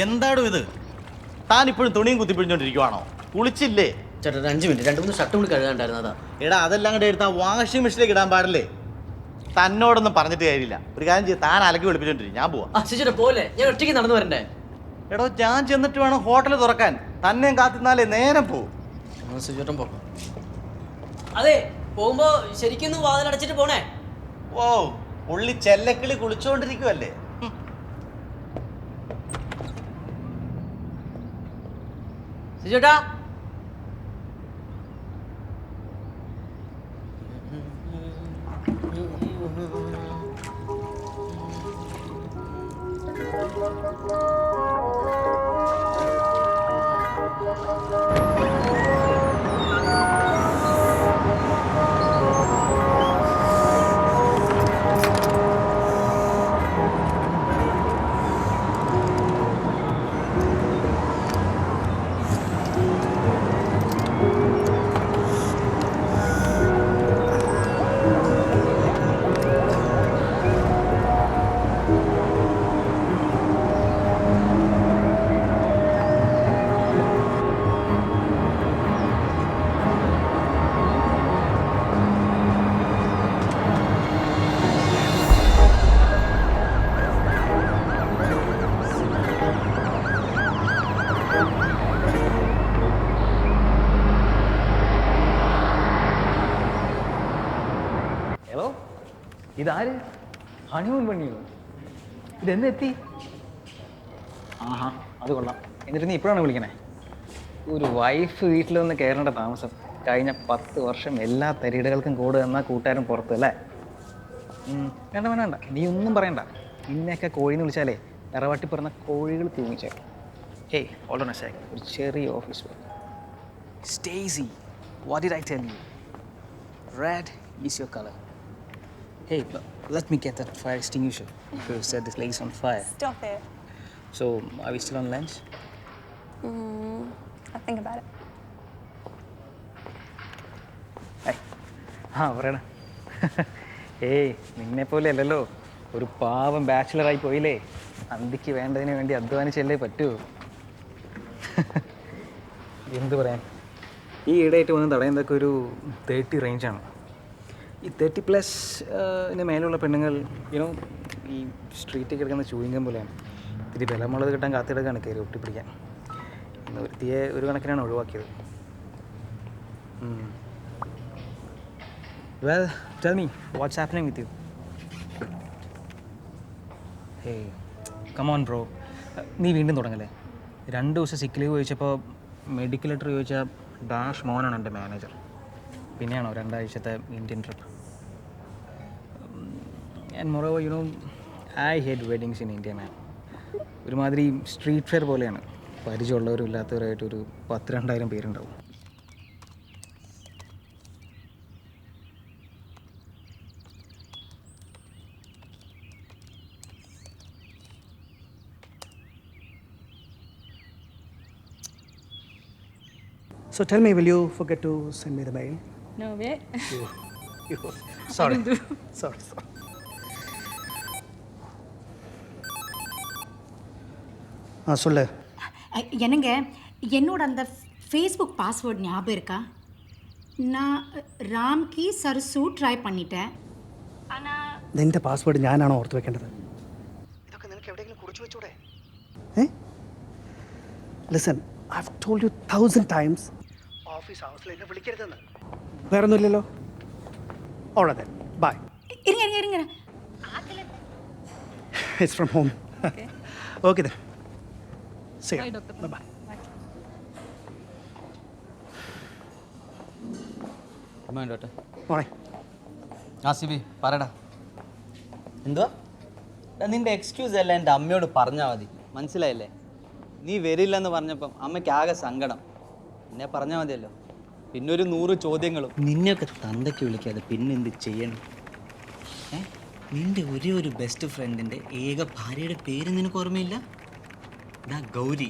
എന്താടോ ഇത്? താൻ ഇപ്പോഴും തുണിയും കുത്തിപ്പിടിച്ചോണ്ടിരിക്കുവാണോ? കുളിച്ചില്ലേ? ചേട്ടാ 5 മിനിറ്റ് 2-3 ഷർട്ടും കൂടി കഴുകാണ്ടായിരുന്നു. അതാ. എടാ അതെല്ലാം കൂടെ എടുത്താൽ വാഷിംഗ് മെഷീനിലേക്ക് ഇടാൻ പാടില്ലേ? തന്നോടൊന്നും പറഞ്ഞിട്ട് കാര്യമില്ല. ഒരു കാര്യം ചെയ്ത് താൻ അലക്കി വെളുപ്പിച്ചോണ്ടിരിക്കും. ഞാൻ പോവാ. ചേട്ടാ പോലെ ഞാൻ ഒറ്റയ്ക്ക് നടന്നു വരണ്ടേ? എടോ ഞാൻ ചെന്നിട്ട് വേണം ഹോട്ടൽ തുറക്കാൻ. തന്നെയും കാത്തിരുന്നാലേ നേരം പോവും. ചേട്ടൻ പോ. അതെ, പോകുമ്പോ ശരിക്കും വാതിലടച്ചിട്ട് പോണേ. ഓ പുള്ളി ചെല്ലക്കിളി കുളിച്ചോണ്ടിരിക്കുവല്ലേ? ചേട്ടാ ഇതാര്? ഹണിമൂൺ പണിയോ? ഇതെന്നെത്തി? ആഹാ, അത് കൊള്ളാം. എന്നിട്ട് നീ ഇപ്പോഴാണ് വിളിക്കണേ? ഒരു വൈഫ് വീട്ടിൽ വന്ന് കയറേണ്ട താമസം. കഴിഞ്ഞ 10 വർഷം എല്ലാ തരികിടകൾക്കും കൂടെ തന്നാൽ കൂട്ടുകാരൻ പുറത്ത് അല്ലേ? വേണ്ട വേണ്ട വേണ്ട, നീ ഒന്നും പറയണ്ട. നിന്നെയൊക്കെ കോഴിന്ന് വിളിച്ചാലേ തറവാട്ടി പറഞ്ഞ കോഴികൾ തൂങ്ങിച്ചേ. Hey hold on a second, ഒരു ചെറിയ office work. Stacy, what did I tell you? Red is your colour. Hey, let me get that fire extinguisher. You said this lady's on fire. Stop it. So, are we still on lunch? I'll think about it. Hey. പറയടാ. ഏയ് നിന്നെപ്പോലെ അല്ലല്ലോ, ഒരു പാവം ബാച്ചിലറായി പോയില്ലേ. അന്തിക്ക് വേണ്ടതിന് വേണ്ടി അധ്വാനിച്ചല്ലേ പറ്റൂ. എന്ത് പറയാൻ, ഈ ഈടായിട്ട് വന്ന് തടയുന്നതൊക്കെ ഒരു 30 റേഞ്ചാണ്. ഈ 30+ മേലുള്ള പെണ്ണുങ്ങൾ യുനോ ഈ സ്ട്രീറ്റിൽ കിടക്കുന്ന ചൂയിങ്കം പോലെയാണ്. ഇത്തിരി ബലമുള്ളത് കിട്ടാൻ കാത്തിടക്കാണ് കയറി ഒട്ടിപ്പിടിക്കാൻ. ഇന്ന് ഒരുത്തിയെ ഒരു കണക്കിനാണ് ഒഴിവാക്കിയത്. Well, tell me, what's happening with you? Hey, come on bro. നീ വീണ്ടും തുടങ്ങല്ലേ? 2 ദിവസം സിക്ക് ലീവ് ചോദിച്ചപ്പോൾ മെഡിക്കൽ ലെറ്റർ ചോദിച്ചാൽ ഡാഷ് മോനാണ് എൻ്റെ മാനേജർ. പിന്നെയാണോ 2 ആഴ്ചത്തെ Indian trip? And moreover you know I hate weddings in India man. ഒരുമാതിരി സ്ട്രീറ്റ് ഫെയർ പോലെയാണ്. പരിചയമുള്ളവരും ഇല്ലാത്തവരായിട്ട് ഒരു 10,000-2,000 പേരുണ്ടാവും. So tell me, will you forget to send me the mail? No, wait. Sorry. Sorry. சொல்லு. என்னங்க, என்னோட அந்த ஃபேஸ்புக் பாஸ்வேர்ட் ஞாபகம் இருக்கா? நான் ராம்கி சரசு ட்ரை பண்ணிட்டேன். നിന്റെ പാസ്വേഡ് ഞാനാണോ ഓർത്ത് വെക്കേണ്ടത്? ഇതൊക്കെ നിനക്ക് എവിടെയെങ്കിലും കുറിച്ച് വെച്ചൂടെ? Listen, I have told you 1000 times office ഹൗസിൽ എന്നെ വിളിക്കരുതെന്ന്. വേറെ ഒന്നുമില്ലല്ലോ? Alright then bye. இருங்க. It's from home. Okay then. See you. Bye, doctor. Bye. Doctor. Morning. Sibi പറയടാ. എന്തുവാ? നിന്റെ എക്സ്ക്യൂസ് അല്ല എൻ്റെ അമ്മയോട് പറഞ്ഞാൽ മതി, മനസ്സിലായില്ലേ? നീ വരില്ലെന്ന് പറഞ്ഞപ്പം അമ്മയ്ക്ക് ആകെ സങ്കടം. എന്നെ പറഞ്ഞാൽ മതിയല്ലോ. പിന്നെ ഒരു 100 ചോദ്യങ്ങളും. നിന്നെയൊക്കെ തന്തയ്ക്ക് വിളിക്കാതെ പിന്നെ എന്ത് ചെയ്യണം? നിന്റെ ഒരേ ഒരു ബെസ്റ്റ് ഫ്രണ്ടിൻ്റെ ഏക ഭാര്യയുടെ പേര് നിനക്ക് ഓർമ്മയില്ല? ഗൗരി.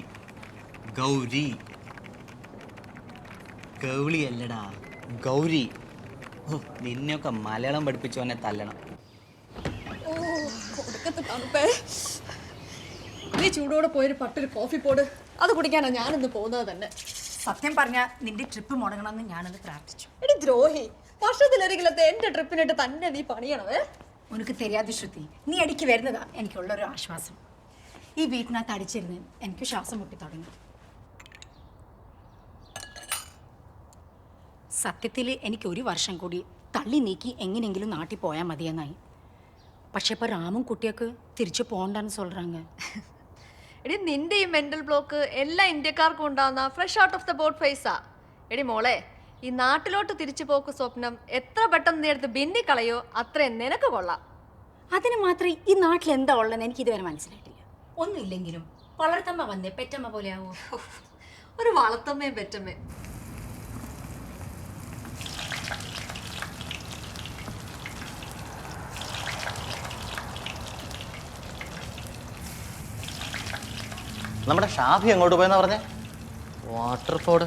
ഗൗരി ഗൗളി അല്ലടാ, ഗൗരി. ഓ, നിന്നെയൊക്കെ മലയാളം പഠിപ്പിച്ചവനെ തല്ലണം. നീ ചൂടോടെ പോയൊരു പട്ടൊരു കോഫി പോട്, അത് കുടിക്കാനാണ് ഞാനിന്ന് പോകുന്നത് തന്നെ. സത്യം പറഞ്ഞാൽ നിന്റെ ട്രിപ്പ് മുടങ്ങണമെന്ന് ഞാനത് പ്രാർത്ഥിച്ചു. എടി ദ്രോഹി, വർഷത്തിലൊരിക്കലത്തെ എൻ്റെ ട്രിപ്പിനിട്ട് തന്നെ നീ പണിയണമേ. ഉനക്ക് தெரியாது ശ്രുതി, നീ ഇടയ്ക്ക് വരുന്നതാ എനിക്കുള്ളൊരു ആശ്വാസം. ഈ വീട്ടിനകത്ത് അടിച്ചിരുന്ന് എനിക്ക് ശ്വാസം മുട്ടി തുടങ്ങി. സത്യത്തിൽ എനിക്ക് ഒരു വർഷം കൂടി തള്ളി നീക്കി എങ്ങനെയെങ്കിലും നാട്ടിൽ പോയാൽ മതിയെന്നായി. പക്ഷെ ഇപ്പോൾ രാമും കുട്ടിയൊക്കെ തിരിച്ചു പോകണ്ടെന്ന് சொல்கிறாங்க. എടി നിന്റെ ഈ മെന്റൽ ബ്ലോക്ക് എല്ലാ ഇന്ത്യക്കാർക്കും ഉണ്ടാവുന്ന fresh out of the boat ഫേസാ. എടി മോളെ, ഈ നാട്ടിലോട്ട് തിരിച്ചു പോക്ക് സ്വപ്നം എത്ര പെട്ടെന്ന് നീ എടുത്ത് ബിന്നിക്കളയോ അത്രയും നിനക്ക് കൊള്ളാം. അതിന് മാത്രമേ ഈ നാട്ടിൽ എന്താ ഉള്ളതെന്ന് എനിക്ക് ഇതുവരെ മനസ്സിലായിട്ടില്ല. ഒന്നുമില്ലെങ്കിലും വളർത്തമ്മ വന്നേ പെറ്റമ്മ പോലെ ആവോ? ഒരു വളർത്തമ്മയും പെറ്റമ്മയും. നമ്മുടെ ഷാഫി എങ്ങോട്ട് പോയെന്നാ പറഞ്ഞേ? വാട്ടർഫോർഡ്.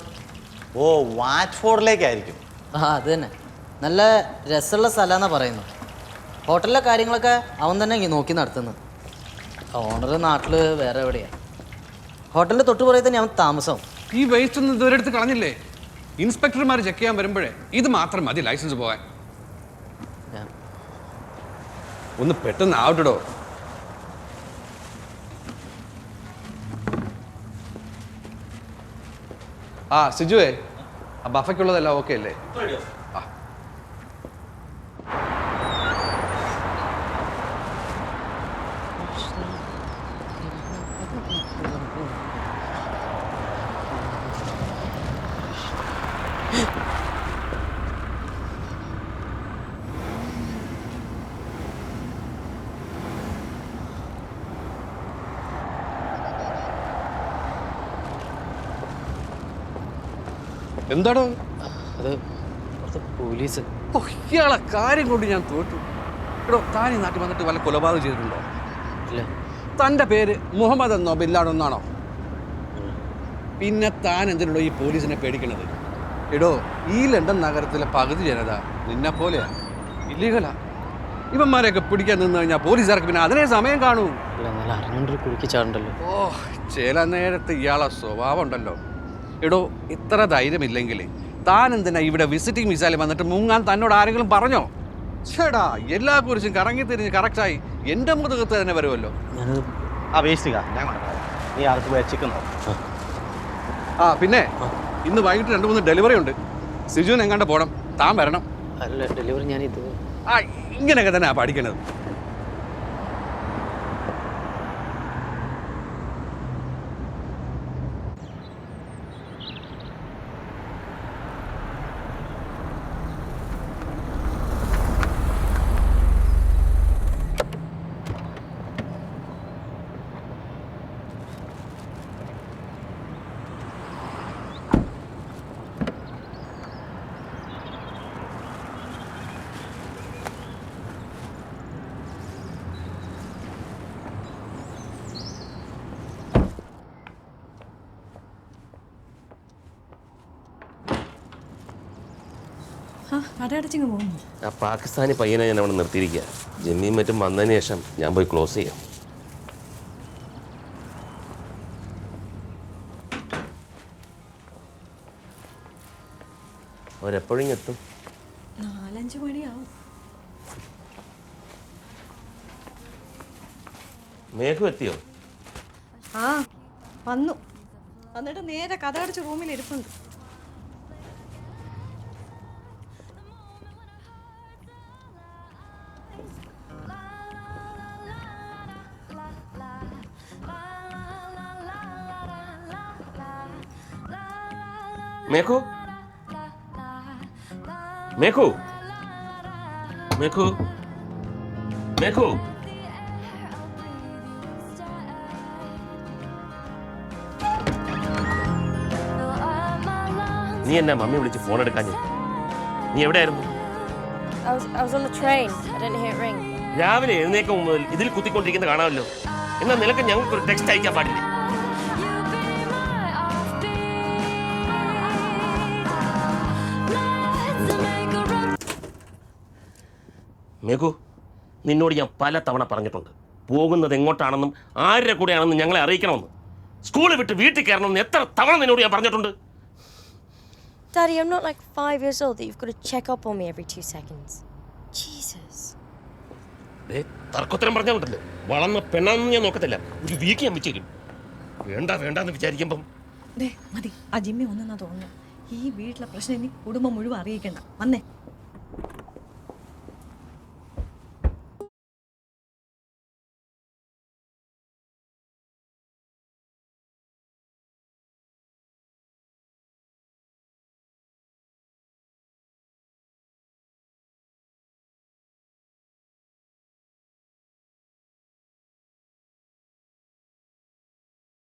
ഓ, വാച്ച്ഫോർഡിലേക്കായിരിക്കും. ആ, അത് തന്നെ. നല്ല രസമുള്ള സ്ഥലമാണെന്നാണ് പറയുന്നത്. ഹോട്ടലിലെ കാര്യങ്ങളൊക്കെ അവൻ തന്നെ നോക്കി നടത്തുന്നത്. ഓണർ നാട്ടിൽ വേറെ എവിടെയാണ്. ഹോട്ടലിൻ്റെ തൊട്ടുപുറകെ തന്നെ അവൻ താമസം. ഈ വേസ്റ്റ് ഒന്നും ഇതുവരെ എടുത്ത് കളഞ്ഞില്ലേ? ഇൻസ്പെക്ടർമാർ ചെക്ക് ചെയ്യാൻ വരുമ്പോഴേ ഇത് മാത്രം മതി ലൈസൻസ് പോകാൻ. ഒന്ന് പെട്ടെന്ന് ആവട്ടോ. ആ സിജുവേ, ആ ബഫയ്ക്കുള്ളതെല്ലാം ഓക്കെ അല്ലേ? ആ, എന്താടോ അത് പോലീസ്. ഓ, ഇയാളെ കാര്യം കൊണ്ട് ഞാൻ തോറ്റു. എടോ, താൻ ഈ നാട്ടിൽ വന്നിട്ട് വല്ല കൊലപാതകം ചെയ്തിട്ടുണ്ടോ? ഇല്ല. തൻ്റെ പേര് മുഹമ്മദ് എന്നോ ബില്ലാടെന്നാണോ? പിന്നെ താൻ എന്തിനുണ്ടോ ഈ പോലീസിനെ പേടിക്കണത്? എടോ, ഈ ലണ്ടൻ നഗരത്തിലെ പകുതി ജനത നിന്നെ പോലെയാ, ഇല്ലീഗലാ. ഇവന്മാരെയൊക്കെ പിടിക്കാൻ നിന്ന് കഴിഞ്ഞാൽ പോലീസുകാർക്ക് പിന്നെ അതിനെ സമയം കാണൂ. നല്ല അറിഞ്ഞോണ്ടൊരു കുടുക്കി ചാടണ്ടല്ലോ. ഓ, ചില നേരത്ത് ഇയാളെ സ്വഭാവം ഉണ്ടല്ലോ. എടോ, ഇത്ര ധൈര്യമില്ലെങ്കിൽ താൻ എന്തിനാ ഇവിടെ വിസിറ്റിംഗ് വിസയിൽ വന്നിട്ട് മുങ്ങാൻ തന്നോട് ആരെങ്കിലും പറഞ്ഞോ? ചേടാ, എല്ലാ കുറിച്ചും കറങ്ങി തിരിഞ്ഞ് കറക്റ്റായി എൻ്റെ മുതുകത്ത് തന്നെ വരുമല്ലോ. ആ വേസ്റ്റ് ഞാൻ കൊണ്ടുവരാം. നീ അകത്ത് പോയി ചിക്കൻ. ആ, പിന്നെ ഇന്ന് വൈകിട്ട് 2-3 ഡെലിവറി ഉണ്ട്. സിജുവിന് എങ്ങാണ്ട് പോകണം, താൻ വരണം. അല്ല, ഡെലിവറി ഞാനിത്. ആ, ഇങ്ങനെയൊക്കെ തന്നെ പഠിക്കണത്. കടയടച്ചിങ്ങ് പോകുന്നു. ആ പാകിസ്ഥാനി പയ്യനെ ഞാൻ അവിടെ നിർത്തിയിരിക്കുക. ജമ്മിയും മറ്റും വന്നതിന് ശേഷം ഞാൻ പോയി ക്ലോസ് ചെയ്യാം. അവരെപ്പോഴും എത്തും? 4-5 മണിയാവും. മേഘു എത്തിയോ? ആ, വന്നു. എന്നിട്ട് നേരെ കഥകടച്ച് റൂമിൽ ഇരിപ്പുണ്ട്. മേഘു, മേഘു, മേഘു, മേഘു. നീ എന്നാ മമ്മി വിളിച്ച് ഫോൺ എടുക്കാഞ്ഞേ? നീ എവിടെയായിരുന്നു? I was on the train. I didn't hear it ring. രാവിലെ എഴുന്നേക്കും മുതൽ ഇതിൽ കുത്തിക്കൊണ്ടിരിക്കുന്നത് കാണാമല്ലോ. എന്നാൽ നിനക്ക് ഞങ്ങൾക്ക് ഒരു ടെക്സ്റ്റ് അയക്കാൻ പാടില്ലേ? മേഘു, നിന്നോട് ഞാൻ പല തവണ പറഞ്ഞിട്ടുണ്ട്, പോകുന്നത് എങ്ങോട്ടാണെന്നും ആരുടെ കൂടെയാണെന്നും ഞങ്ങളെ അറിയിക്കണമെന്ന്. സ്കൂളിൽ വിട്ട് വീട്ടിൽ കയറണമെന്ന് എത്ര തവണ നിന്നോട് ഞാൻ പറഞ്ഞിട്ടുണ്ട്. Daddy, I'm not like 5 years old that you've got to check up on me every 2 seconds. Jesus. തർക്കോത്തരം പറഞ്ഞാൽ ഉണ്ടല്ലോ, വളർന്ന പെണ്ണാണെന്ന് ഞാൻ നോക്കത്തില്ല, ഒരു വീക്ക് ഞാൻ വെച്ച് തരും. വേണ്ടെന്ന് വിചാരിക്കുമ്പം മതി, ആ ജിമ്മി ഒന്നെന്നാ തോന്നുന്നു. ഈ വീട്ടിലെ പ്രശ്നം ഇനി കുടുംബം മുഴുവൻ അറിയിക്കണ്ട. വന്നേ.